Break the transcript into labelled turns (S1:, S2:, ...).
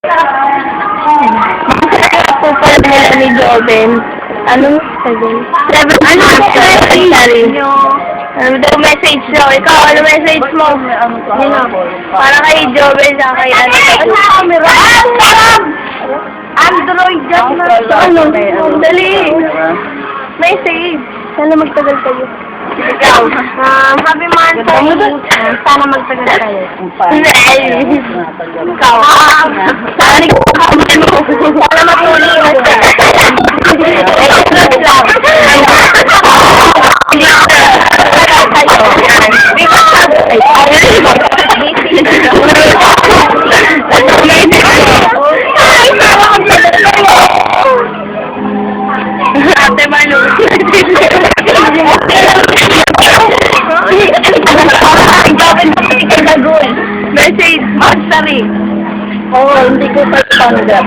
S1: Po pala nila ni Joven. Anong sabi? Ano message nyo? Ano daw message nyo? Ikaw, ano message mo? Para kay Joven sa kay ano. Ano camera? Android dyan na. Ano? Dali. Message. Sana magtagal kayo. Ikaw. Happy Monday. Sana magtagal kayo. Ikaw. Sana matulog ka. Ate Malu. Message, sorry. Oo, hindi ko pa tanggap.